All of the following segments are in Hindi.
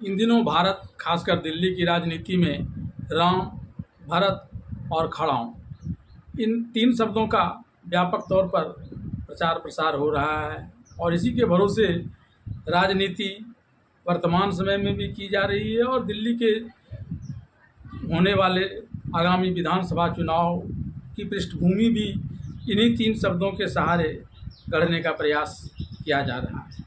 इन दिनों भारत, खासकर दिल्ली की राजनीति में राम, भरत और खड़ाऊं, इन तीन शब्दों का व्यापक तौर पर प्रचार प्रसार हो रहा है और इसी के भरोसे राजनीति वर्तमान समय में भी की जा रही है और दिल्ली के होने वाले आगामी विधानसभा चुनाव की पृष्ठभूमि भी इन्हीं तीन शब्दों के सहारे गढ़ने का प्रयास किया जा रहा है।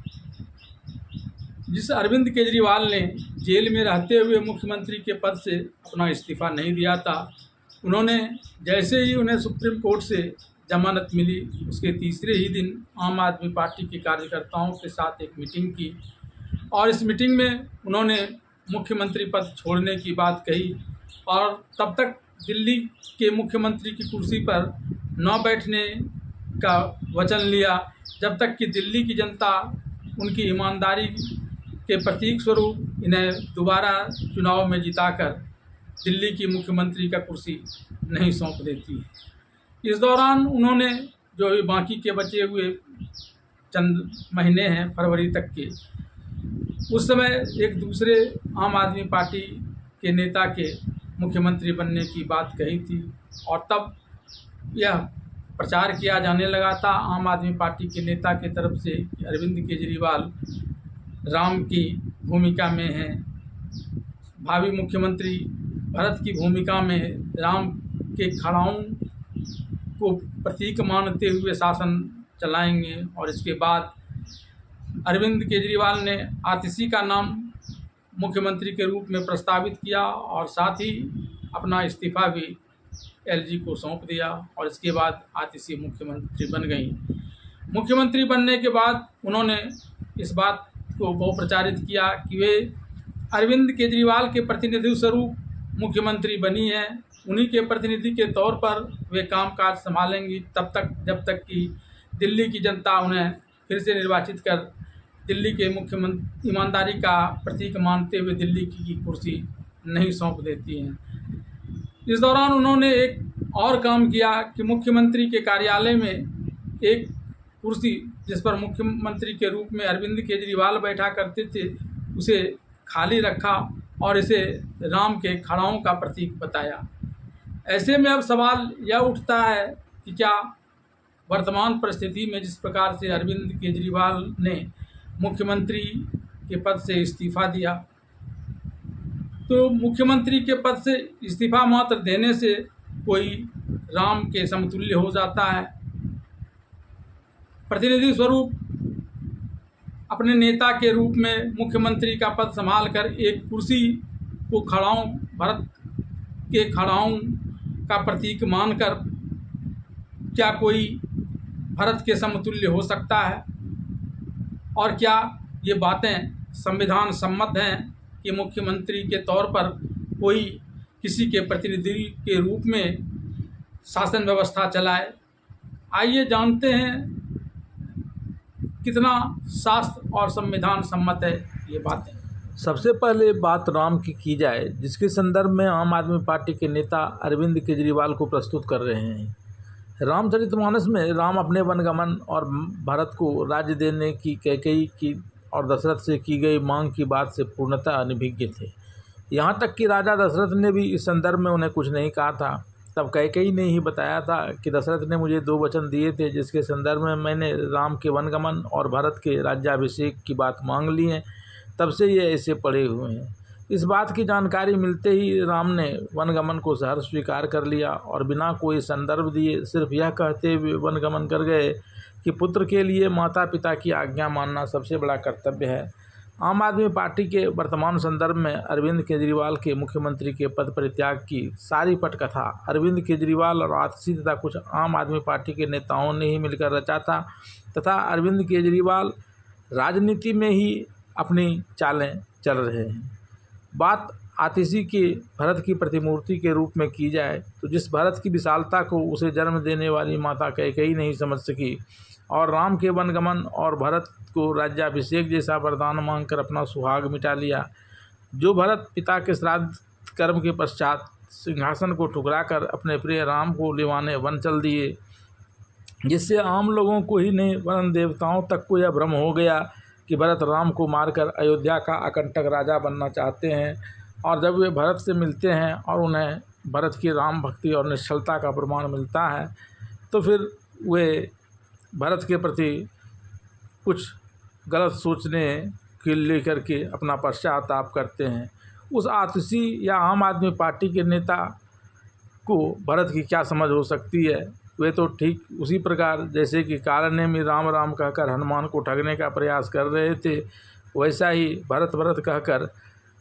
जिस अरविंद केजरीवाल ने जेल में रहते हुए मुख्यमंत्री के पद से अपना इस्तीफा नहीं दिया था, उन्होंने जैसे ही उन्हें सुप्रीम कोर्ट से जमानत मिली, उसके तीसरे ही दिन आम आदमी पार्टी के कार्यकर्ताओं के साथ एक मीटिंग की और इस मीटिंग में उन्होंने मुख्यमंत्री पद छोड़ने की बात कही और तब तक दिल्ली के मुख्यमंत्री की कुर्सी पर न बैठने का वचन लिया जब तक कि दिल्ली की जनता उनकी ईमानदारी के प्रतीक स्वरूप इन्हें दोबारा चुनाव में जिताकर दिल्ली की मुख्यमंत्री का कुर्सी नहीं सौंप देती है। इस दौरान उन्होंने जो भी बाकी के बचे हुए चंद महीने हैं फरवरी तक के, उस समय एक दूसरे आम आदमी पार्टी के नेता के मुख्यमंत्री बनने की बात कही थी और तब यह प्रचार किया जाने लगा था आम आदमी पार्टी के नेता के तरफ से कि अरविंद केजरीवाल राम की भूमिका में हैं, भावी मुख्यमंत्री भरत की भूमिका में राम के खड़ाऊं को प्रतीक मानते हुए शासन चलाएंगे। और इसके बाद अरविंद केजरीवाल ने आतिशी का नाम मुख्यमंत्री के रूप में प्रस्तावित किया और साथ ही अपना इस्तीफा भी एलजी को सौंप दिया और इसके बाद आतिशी मुख्यमंत्री बन गई। मुख्यमंत्री बनने के बाद उन्होंने इस बात को बहुत प्रचारित किया कि वे अरविंद केजरीवाल के प्रतिनिधि स्वरूप मुख्यमंत्री बनी हैं, उन्हीं के प्रतिनिधि के तौर पर वे कामकाज संभालेंगी तब तक जब तक कि दिल्ली की जनता उन्हें फिर से निर्वाचित कर दिल्ली के मुख्यमंत्री ईमानदारी का प्रतीक मानते हुए दिल्ली की कुर्सी नहीं सौंप देती हैं। इस दौरान उन्होंने एक और काम किया कि मुख्यमंत्री के कार्यालय में एक कुर्सी जिस पर मुख्यमंत्री के रूप में अरविंद केजरीवाल बैठा करते थे उसे खाली रखा और इसे राम के खड़ाऊं का प्रतीक बताया। ऐसे में अब सवाल यह उठता है कि क्या वर्तमान परिस्थिति में जिस प्रकार से अरविंद केजरीवाल ने मुख्यमंत्री के पद से इस्तीफा दिया, तो मुख्यमंत्री के पद से इस्तीफा मात्र देने से कोई राम के समतुल्य हो जाता है? प्रतिनिधि स्वरूप अपने नेता के रूप में मुख्यमंत्री का पद संभाल कर एक कुर्सी को खड़ाऊं, भरत के खड़ाऊं का प्रतीक मानकर क्या कोई भरत के समतुल्य हो सकता है? और क्या ये बातें संविधान सम्मत हैं कि मुख्यमंत्री के तौर पर कोई किसी के प्रतिनिधि के रूप में शासन व्यवस्था चलाए? आइए जानते हैं कितना शास्त्र और संविधान सम्मत है ये बातें। सबसे पहले बात राम की जाए, जिसके संदर्भ में आम आदमी पार्टी के नेता अरविंद केजरीवाल को प्रस्तुत कर रहे हैं। रामचरितमानस में राम अपने वनगमन और भारत को राज्य देने की कैकेयी की और दशरथ से की गई मांग की बात से पूर्णतः अनभिज्ञ थे। यहाँ तक कि राजा दशरथ ने भी इस संदर्भ में उन्हें कुछ नहीं कहा था। तब कैकेयी ने ही बताया था कि दशरथ ने मुझे 2 वचन दिए थे जिसके संदर्भ में मैंने राम के वनगमन और भरत के राज्याभिषेक की बात मांग ली है, तब से ये ऐसे पड़े हुए हैं। इस बात की जानकारी मिलते ही राम ने वनगमन को सहर्ष स्वीकार कर लिया और बिना कोई संदर्भ दिए सिर्फ यह कहते हुए वनगमन कर गए कि पुत्र के लिए माता पिता की आज्ञा मानना सबसे बड़ा कर्तव्य है। आम आदमी पार्टी के वर्तमान संदर्भ में अरविंद केजरीवाल के मुख्यमंत्री के पद परित्याग की सारी पटकथा अरविंद केजरीवाल और आतिशी तथा कुछ आम आदमी पार्टी के नेताओं ने ही मिलकर रचा था तथा अरविंद केजरीवाल राजनीति में ही अपनी चालें चल रहे हैं। बात आतिशी के भरत की प्रतिमूर्ति के रूप में की जाए तो जिस भरत की विशालता को उसे जन्म देने वाली माता कैकेयी नहीं समझ सकी और राम के वनगमन और भरत को राज्याभिषेक जैसा वरदान मांगकर अपना सुहाग मिटा लिया, जो भरत पिता के श्राद्ध कर्म के पश्चात सिंहासन को ठुकराकर अपने प्रिय राम को लिवाने वन चल दिए, जिससे आम लोगों को ही नहीं वरन देवताओं तक को यह भ्रम हो गया कि भरत राम को मारकर अयोध्या का अकंटक राजा बनना चाहते हैं। और जब वे भरत से मिलते हैं और उन्हें भरत की राम भक्ति और निश्चलता का प्रमाण मिलता है तो फिर वे भरत के प्रति कुछ गलत सोचने के लेकर के अपना पश्चाताप करते हैं। उस आतिशी या आम आदमी पार्टी के नेता को भरत की क्या समझ हो सकती है। वे तो ठीक उसी प्रकार जैसे कि कारण्य में राम राम कहकर हनुमान को ठगने का प्रयास कर रहे थे, वैसा ही भरत भरत कहकर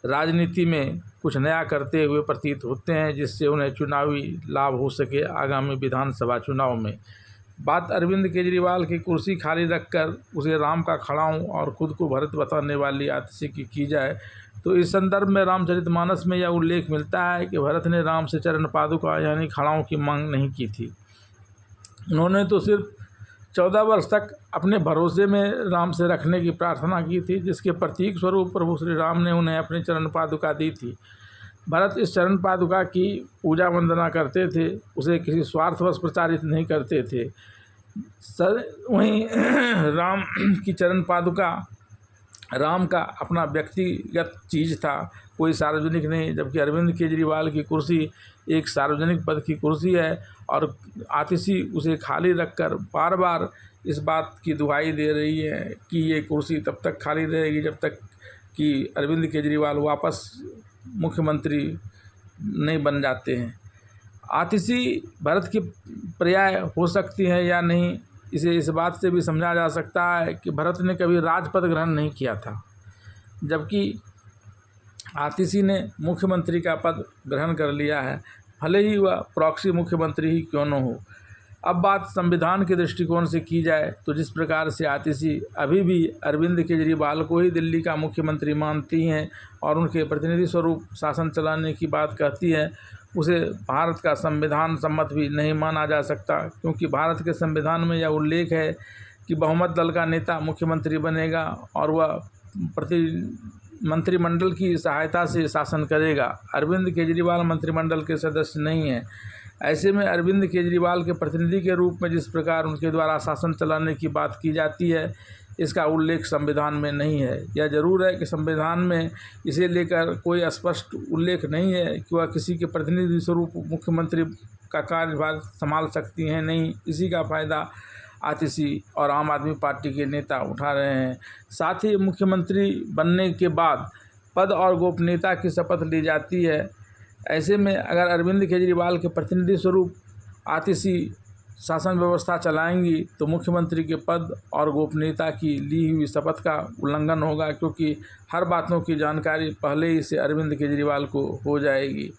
राजनीति में कुछ नया करते हुए प्रतीत होते हैं, जिससे उन्हें चुनावी लाभ हो सके आगामी विधानसभा चुनाव में। बात अरविंद केजरीवाल की कुर्सी खाली रखकर उसे राम का खड़ाऊँ और खुद को भरत बताने वाली आतिशी की जाए तो इस संदर्भ में रामचरितमानस में यह उल्लेख मिलता है कि भरत ने राम से चरण पादुका यानी खड़ाऊँ की मांग नहीं की थी। उन्होंने तो सिर्फ 14 वर्ष तक अपने भरोसे में राम से रखने की प्रार्थना की थी, जिसके प्रतीक स्वरूप प्रभु श्री राम ने उन्हें अपनी चरण पादुका दी थी। भरत इस चरण पादुका की पूजा वंदना करते थे, उसे किसी स्वार्थवश प्रचारित नहीं करते थे। वहीं राम की चरण पादुका राम का अपना व्यक्तिगत चीज़ था, कोई सार्वजनिक नहीं, जबकि अरविंद केजरीवाल की कुर्सी एक सार्वजनिक पद की कुर्सी है और आतिशी उसे खाली रखकर बार बार इस बात की दुहाई दे रही है कि ये कुर्सी तब तक खाली रहेगी जब तक कि अरविंद केजरीवाल वापस मुख्यमंत्री नहीं बन जाते हैं। आतिशी भरत की पर्याय हो सकती है या नहीं, इसे इस बात से भी समझा जा सकता है कि भरत ने कभी राजपद ग्रहण नहीं किया था, जबकि आतिशी ने मुख्यमंत्री का पद ग्रहण कर लिया है, भले ही वह प्रॉक्सी मुख्यमंत्री ही क्यों न हो। अब बात संविधान के दृष्टिकोण से की जाए तो जिस प्रकार से आतिशी अभी भी अरविंद केजरीवाल को ही दिल्ली का मुख्यमंत्री मानती हैं और उनके प्रतिनिधि स्वरूप शासन चलाने की बात कहती है, उसे भारत का संविधान सम्मत भी नहीं माना जा सकता, क्योंकि भारत के संविधान में यह उल्लेख है कि बहुमत दल का नेता मुख्यमंत्री बनेगा और वह मंत्रिमंडल की सहायता से शासन करेगा। अरविंद केजरीवाल मंत्रिमंडल के सदस्य नहीं हैं। ऐसे में अरविंद केजरीवाल के प्रतिनिधि के रूप में जिस प्रकार उनके द्वारा शासन चलाने की बात की जाती है, इसका उल्लेख संविधान में नहीं है। यह जरूर है कि संविधान में इसे लेकर कोई स्पष्ट उल्लेख नहीं है कि वह किसी के प्रतिनिधि स्वरूप मुख्यमंत्री का कार्यभार संभाल सकती हैं। नहीं, इसी का फ़ायदा आतिशी और आम आदमी पार्टी के नेता उठा रहे हैं। साथ ही मुख्यमंत्री बनने के बाद पद और गोपनीयता की शपथ ली जाती है। ऐसे में अगर अरविंद केजरीवाल के प्रतिनिधि स्वरूप आतिशी शासन व्यवस्था चलाएंगी तो मुख्यमंत्री के पद और गोपनीयता की ली हुई शपथ का उल्लंघन होगा, क्योंकि हर बातों की जानकारी पहले ही से अरविंद केजरीवाल को हो जाएगी।